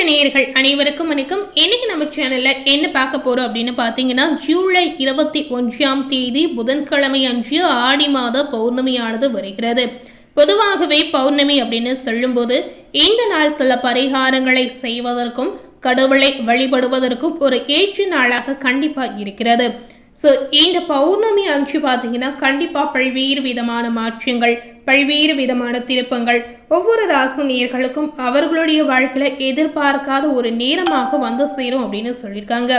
ஆன்மீக நேயர்கள் அனைவருக்கும் வணக்கம். இன்னைக்கு நம்ம சேனல்ல என்ன பார்க்க போறோம் அப்படின்னு பார்த்தீங்கன்னா, ஜூலை 21ஆம் தேதி புதன்கிழமை அன்று ஆடி மாத பௌர்ணமியானது வருகிறது. பொதுவாகவே பௌர்ணமி அப்படின்னு சொல்லும்போது இந்த நாள் சில பரிகாரங்களை செய்வதற்கும் கடவுளை வழிபடுவதற்கும் ஒரு ஏற்ற நாளாக கண்டிப்பா இருக்கிறது. ஸோ இந்த பௌர்ணமி அன்று பார்த்தீங்கன்னா கண்டிப்பாக பல்வேறு விதமான மாற்றங்கள், பல்வேறு விதமான திருப்பங்கள் ஒவ்வொரு ராசினியர்களுக்கும் அவர்களுடைய வாழ்க்கையில் எதிர்பார்க்காத ஒரு நேரமாக வந்து சேரும் அப்படின்னு சொல்லியிருக்காங்க.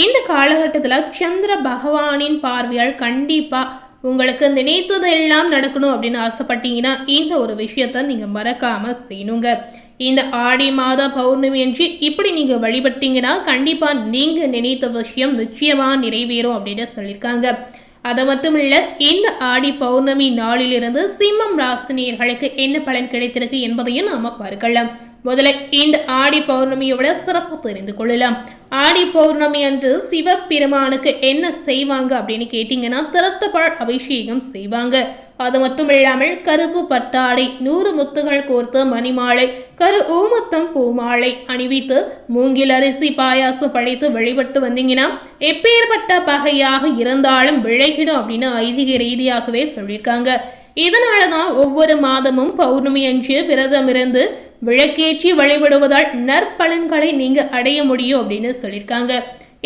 இந்த காலகட்டத்தில் சந்திர பகவானின் பார்வையால் கண்டிப்பாக உங்களுக்கு நினைத்ததெல்லாம் நடக்கணும் அப்படின்னு ஆசைப்பட்டீங்கன்னா இந்த ஒரு விஷயத்த நீங்கள் மறக்காமல் செய்யணுங்க. இந்த ஆடி மாத பௌர்ணமி அன்று இப்படி நீங்கள் வழிபட்டீங்கன்னா கண்டிப்பாக நீங்கள் நினைத்த விஷயம் நிச்சயமாக நிறைவேறும் அப்படின்னு சொல்லியிருக்காங்க. அது மட்டும் இல்லை, இந்த ஆடி பௌர்ணமி நாளிலிருந்து சிம்மம் ராசினியர்களுக்கு என்ன பலன் கிடைத்திருக்கு என்பதையும் நாம் பார்க்கலாம். முதல்ல இந்த ஆடி பௌர்ணமியோட சிறப்பு தெரிந்து கொள்ளலாம். ஆடி பௌர்ணமி அன்று சிவபெருமானுக்கு என்ன செய்வாங்க அப்படின்னு கேட்டீங்கன்னா, திறத்தபால் அபிஷேகம் செய்வாங்க. அது மட்டும் இல்லாமல் கருப்பு பட்டாடை, 100 முத்துகள் கோர்த்த மணிமாலை, கரு ஊமுத்தம் பூமாலை அணிவித்து மூங்கில் அரிசி பாயாசம் படைத்து வழிபட்டு வந்தீங்கன்னா எப்பேற்பட்ட பகையாக இருந்தாலும் விளைகிடும் அப்படின்னு ஐதீக ரீதியாகவே சொல்லியிருக்காங்க. இதனாலதான் ஒவ்வொரு மாதமும் பௌர்ணமி அன்று விரதம் இருந்து விளக்கேற்றி வழிபடுவதால் நற்பலன்களை நீங்க அடைய முடியும் அப்படின்னு சொல்லியிருக்காங்க.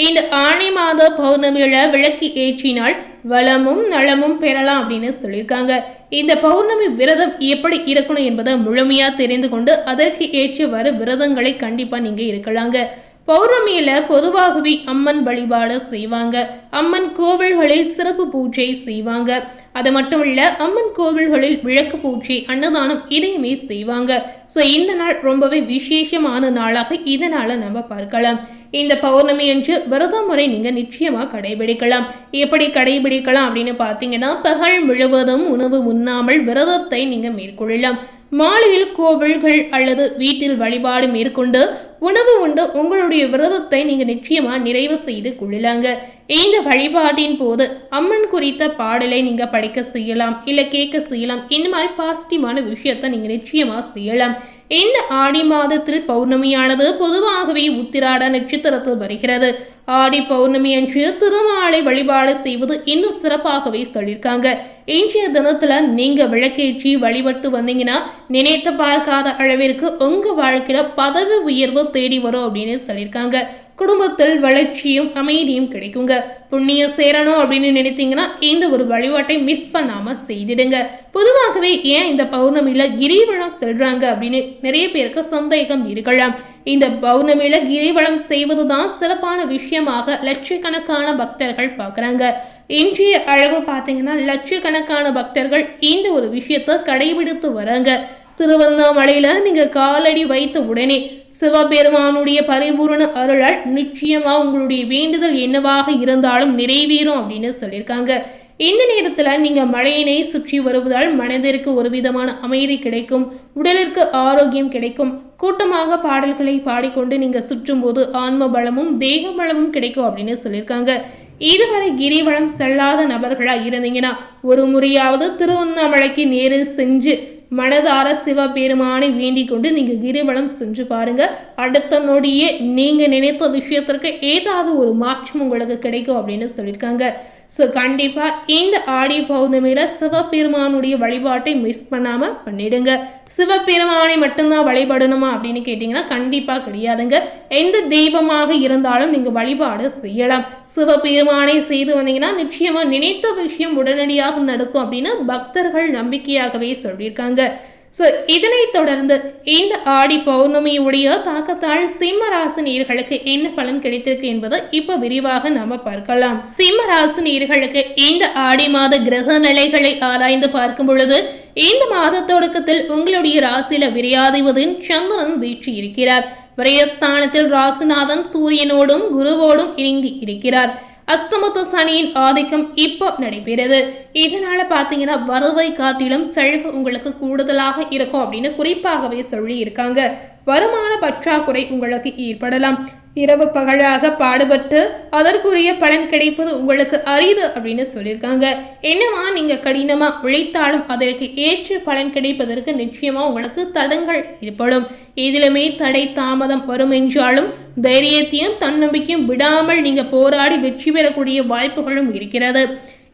இந்த ஆணி மாத பௌர்ணமியில விளக்கு ஏற்றினால் வளமும் நலமும் பெறலாம் அப்படின்னு சொல்லியிருக்காங்க. இந்த பௌர்ணமி விரதம் எப்படி இருக்கணும் என்பதை முழுமையா தெரிந்து கொண்டு அதற்கு ஏற்றவாறு விரதங்களை கண்டிப்பா நீங்க இருக்கலாங்க. பௌர்ணமியில பொதுவாகவே அம்மன் வழிபாடு செய்வாங்க. அம்மன் கோவில்களில் சிறப்பு பூஜை செய்வாங்க. அது மட்டும் இல்ல, அம்மன் கோவில்களில் விளக்கு பூஜை, அன்னதானம் இதையுமே செய்வாங்க. ஸோ இந்த நாள் ரொம்பவே விசேஷமான நாளாக இதனால நம்ம பார்க்கலாம். இந்த பௌர்ணமி அன்று விரத முறை நீங்க நிச்சயமா கடைபிடிக்கலாம். எப்படி கடைபிடிக்கலாம் அப்படின்னு பார்த்தீங்கன்னா, பகல் முழுவதும் உணவு உண்ணாமல் விரதத்தை நீங்க மேற்கொள்ளலாம். மாலையில் கோவில்கள் அல்லது வீட்டில் வழிபாடு மேற்கொண்டு உணவு உண்டு உங்களுடைய விரதத்தை நீங்க நிச்சயமா நிறைவு செய்து கொள்ளலாங்க. இந்த வழிபாட்டின் போது அம்மன் குறித்த பாடலை நீங்க படிக்க செய்யலாம், இல்ல கேட்க செய்யலாம். இந்த மாதிரி பாசிட்டிவான விஷயத்த நீங்க நிச்சயமா செய்யலாம். இந்த ஆடி மாதத்தில் பௌர்ணமியானது பொதுவாகவே உத்திராட நட்சத்திரத்தில் வருகிறது. ஆடி பௌர்ணமி அன்று திருமாலை வழிபாடு செய்வது இன்னும் சிறப்பாகவே சொல்லியிருக்காங்க. இன்றைய தினத்துல நீங்க விளக்கேற்றி வழிபட்டு வந்தீங்கன்னா நினைத்த பார்க்காத அளவிற்கு உங்க வாழ்க்கையில பதவி உயர்வு தேடி வரும் அப்படின்னு சொல்லியிருக்காங்க. குடும்பத்தில் வளர்ச்சியும் அமைதியும் கிடைக்குங்க. புண்ணியம் சேரணும் அப்படின்னு நினைத்தீங்கன்னா இந்த ஒரு வழிபாட்டை மிஸ் பண்ணாம செய்திடுங்க. பொதுவாகவே ஏன் இந்த பௌர்ணமியில கிரிவலம் செல்றாங்க அப்படின்னு நிறைய பேருக்கு சந்தேகம் இருக்கலாம். இந்த பௌர்ணமியில கிரிவலம் செய்வதுதான் சிறப்பான விஷயமாக லட்சக்கணக்கான பக்தர்கள் பார்க்குறாங்க. இன்றைய அளவு பார்த்தீங்கன்னா லட்சக்கணக்கான பக்தர்கள் இந்த ஒரு விஷயத்தை கடைபிடித்து வராங்க. திருவண்ணாமலையில நீங்க காலடி வைத்த உடனே சிவபெருமானுடைய பரிபூரண அருளால் நிச்சயமா உங்களுடைய வேண்டுதல் என்னவாக இருந்தாலும் நிறைவேறும் அப்படின்னு சொல்லியிருக்காங்க. இந்த நேரத்துல நீங்க மலையினை சுற்றி வருவதால் மனதிற்கு ஒரு விதமான அமைதி கிடைக்கும், உடலிற்கு ஆரோக்கியம் கிடைக்கும். கூட்டமாக பாடல்களை பாடிக்கொண்டு நீங்க சுற்றும் போது ஆன்ம பலமும் தேக பலமும் கிடைக்கும் அப்படின்னு சொல்லியிருக்காங்க. இதுவரை கிரிவலம் செல்லாத நபர்களா இருந்தீங்கன்னா ஒரு முறையாவது திருவண்ணாமலைக்கு நேரில் சென்று மனதார சிவபெருமானை வேண்டிக் கொண்டு நீங்க கிரிவலம் சென்று பாருங்க. அடுத்த நொடியே நீங்க நினைத்த விஷயத்திற்கு ஏதாவது ஒரு மாற்றம் உங்களுக்கு கிடைக்கும் அப்படின்னு சொல்லியிருக்காங்க. ஸோ கண்டிப்பா இந்த ஆடி பௌர்ணமியில சிவபெருமானுடைய வழிபாட்டை மிஸ் பண்ணாம பண்ணிடுங்க. சிவபெருமானை மட்டும்தான் வழிபடணுமா அப்படின்னு கேட்டீங்கன்னா கண்டிப்பா கிடையாதுங்க. எந்த தெய்வமாக இருந்தாலும் நீங்க வழிபாடு செய்யலாம். சிவபெருமானை செய்து வந்தீங்கன்னா நிச்சயமா நினைத்த விஷயம் உடனடியாக நடக்கும் அப்படின்னு பக்தர்கள் நம்பிக்கையாகவே சொல்லியிருக்காங்க. ஸோ இதனை தொடர்ந்து இந்த ஆடி பௌர்ணமியுடைய தாக்கத்தால் சிம்ம ராசி நேயர்களுக்கு என்ன பலன் கிடைத்திருக்கு என்பதை இப்போ விரிவாக நாம பார்க்கலாம். சிம்ம ராசி நேயர்களுக்கு இந்த ஆடி மாத கிரக நிலைகளை ஆராய்ந்து பார்க்கும் பொழுது இந்த மாத தொடக்கத்தில் உங்களுடைய ராசியில விரையாதிபதியின் சந்திரன் வீழ்ச்சி இருக்கிறார். விரயஸ்தானத்தில் ராசிநாதன் சூரியனோடும் குருவோடும் இணைந்து இருக்கிறார். அஸ்தமத்து சனியின் ஆதிக்கம் இப்போ நடைபெறுது. இதனால பாத்தீங்கன்னா வருவை காட்டிலும் செலவு உங்களுக்கு கூடுதலாக இருக்கும் அப்படின்னு குறிப்பாகவே சொல்லி இருக்காங்க. வருமான பற்றாக்குறை உங்களுக்கு ஏற்படலாம். இரவு பகலாக பாடுபட்டு அதற்குரிய பலன் கிடைப்பது உங்களுக்கு அரிது அப்படின்னு சொல்லியிருக்காங்க. என்னவா நீங்க கடினமா உழைத்தாலும் அதற்கு ஏற்ற பலன் கிடைப்பதற்கு நிச்சயமா உங்களுக்கு தடங்கள் ஏற்படும். இதிலுமே தடை தாமதம் வரும் என்றாலும் தைரியத்தையும் தன்னம்பிக்கையும் விடாமல் நீங்க போராடி வெற்றி பெறக்கூடிய வாய்ப்புகளும் இருக்கிறது.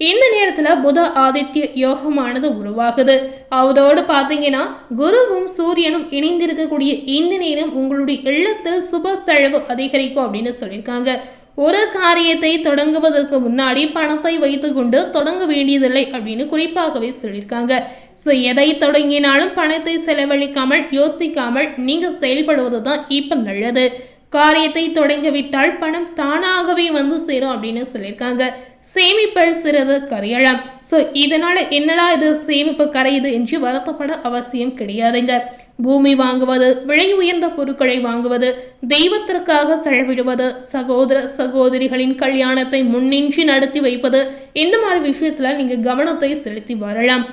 இந்த நேரத்தில் புத ஆதித்ய யோகமானது உருவாகுது. அதோடு பார்த்தீங்கன்னா குருவும் சூரியனும் இணைந்திருக்கக்கூடிய இந்த நேரம் உங்களுடைய இல்லத்தில் சுப செலவு அதிகரிக்கும் அப்படின்னு சொல்லியிருக்காங்க. ஒரு காரியத்தை தொடங்குவதற்கு முன்னாடி பணத்தை வைத்துக்கொண்டு தொடங்க வேண்டியதில்லை அப்படின்னு குறிப்பாகவே சொல்லியிருக்காங்க. ஸோ எதை தொடங்கினாலும் பணத்தை செலவழிக்காமல் யோசிக்காமல் நீங்கள் செயல்படுவது தான் இப்போ நல்லது. காரியத்தை தொடங்கிவிட்டால் பணம் தானாகவே வந்து சேரும் அப்படின்னு சொல்லியிருக்காங்க. சேமிப்பல் சிறிது கரையலாம். ஸோ இதனால என்னடா இது சேமிப்பு கரையுது என்று வருத்தப்பட அவசியம் கிடையாதுங்க. பூமி வாங்குவது, விலை உயர்ந்த பொருட்களை வாங்குவது, தெய்வத்திற்காக செலவிடுவது, சகோதர சகோதரிகளின் கல்யாணத்தை முன்னின்று நடத்தி வைப்பது, இந்த மாதிரி விஷயத்துல நீங்க கவனத்தை செலுத்தி வரலாம்.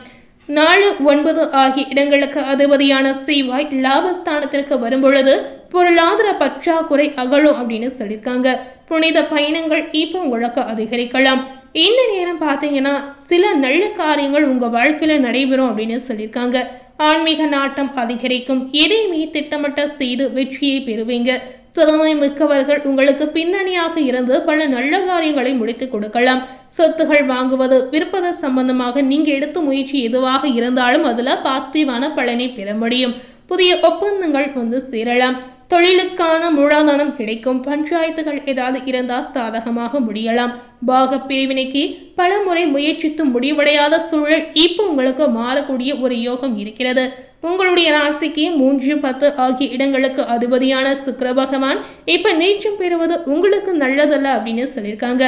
4, 9 ஆகிய இடங்களுக்கு அதிபதியான செவ்வாய் லாபஸ்தானத்திற்கு வரும்பொழுது பொருளாதார பற்றாக்குறை அகலும் அப்படின்னு சொல்லியிருக்காங்க. புனித பயணங்கள் இப்போ உங்களுக்கு அதிகரிக்கலாம். இந்த நேரம் பார்த்தீங்கன்னா சில நல்ல காரியங்கள் உங்க வாழ்க்கையில நடைபெறும் அப்படின்னு சொல்லியிருக்காங்க. ஆன்மீக நாட்டம் அதிகரிக்கும். எதையுமே திட்டமிட்ட செய்து வெற்றியை பெறுவீங்க. திறமை மிக்கவர்கள் உங்களுக்கு பின்னணியாக இருந்து பல நல்ல காரியங்களை முடித்து கொடுக்கலாம். சொத்துகள் வாங்குவது, விற்பது சம்பந்தமாக நீங்க எடுத்த முயற்சி எதுவாக இருந்தாலும் அதுல பாசிட்டிவான பலனை பெற முடியும். புதிய ஒப்பந்தங்கள் வந்து சேரலாம். தொழிலுக்கான மூலதனம் கிடைக்கும். பஞ்சாயத்துகள் ஏதாவது இருந்தால் சாதகமாக முடியலாம். பாக பிரிவினைக்கு பல முறை முயற்சித்து முடிவடையாத சூழல் இப்போ உங்களுக்கு மாறக்கூடிய ஒரு யோகம் இருக்கிறது. உங்களுடைய ராசிக்கு 3, 10 ஆகிய இடங்களுக்கு அதிபதியான சுக்கிர பகவான் இப்ப நீச்சம் பெறுவது உங்களுக்கு நல்லதல்ல அப்படின்னு சொல்லியிருக்காங்க.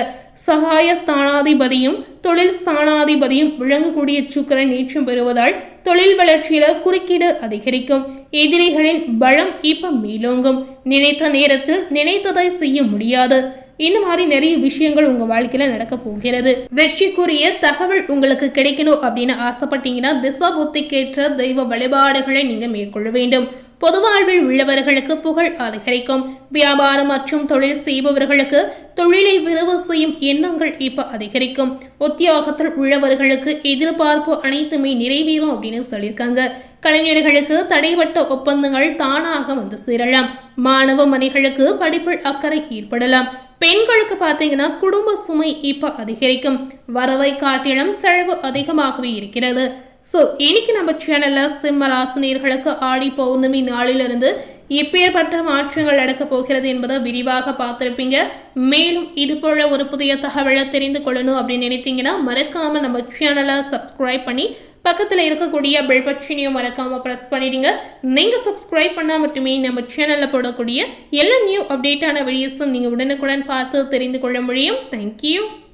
சகாய ஸ்தானாதிபதியும் தொழில் ஸ்தானாதிபதியும் விளங்கக்கூடிய சுக்கிரன் நீச்சம் பெறுவதால் தொழில் வளர்ச்சியில குறுக்கீடு அதிகரிக்கும். எதிரிகளின் பலம் இப்ப மேலோங்கும். நினைத்த நேரத்தில் நினைத்ததை செய்ய முடியாது. இந்த மாதிரி நிறைய விஷயங்கள் உங்க வாழ்க்கையில நடக்க போகிறது. வெற்றிக்குரிய தகவல் உங்களுக்கு கிடைக்கணும் அப்படின்னு ஆசைப்பட்டீங்கன்னா திசா புத்திக்கேற்ற தெய்வ வழிபாடுகளை நீங்க மேற்கொள்ள வேண்டும். பொது வாழ்வில் உள்ளவர்களுக்கு புகழ் அதிகரிக்கும். வியாபாரம் மற்றும் தொழில் செய்பவர்களுக்கு தொழிலை விரிவு செய்யும் எண்ணங்கள் இப்ப அதிகரிக்கும். உத்தியோகத்தில் உள்ளவர்களுக்கு எதிர்பார்ப்பு அனைத்துமே நிறைவேறும் அப்படின்னு சொல்லியிருக்காங்க. கலைஞர்களுக்கு தடைப்பட்ட ஒப்பந்தங்கள் தானாக வந்து சேரலாம். மாணவ மணிகளுக்கு படிப்பில் அக்கறை ஏற்படலாம். பெண்களுக்கு பார்த்தீங்கன்னா குடும்ப சுமை இப்ப அதிகரிக்கும். வரவை காட்டிலும் செலவு அதிகமாகவே இருக்கிறது. ஸோ இன்னைக்கு நம்ம சேனல்ல சிம்ம ராசினியர்களுக்கு ஆடி பௌர்ணமி நாளிலிருந்து எப்பேற்பட்ட மாற்றங்கள் நடக்க போகிறது என்பதை விரிவாக பார்த்திருப்பீங்க. மேலும் இது போல ஒரு புதிய தகவலை தெரிந்து கொள்ளணும் அப்படின்னு நினைத்தீங்கன்னா மறக்காம நம்ம சேனலை சப்ஸ்கிரைப் பண்ணி பக்கத்தில் இருக்கக்கூடிய பெல் பட்டனையும் மறக்காம ப்ரெஸ் பண்ணிடுங்க. நீங்க சப்ஸ்கிரைப் பண்ணால் மட்டுமே நம்ம சேனலில் போடக்கூடிய எல்லா நியூ அப்டேட்டான வீடியோஸும் நீங்கள் உடனுக்குடன் பார்த்து தெரிந்து கொள்ள முடியும். தேங்க்யூ.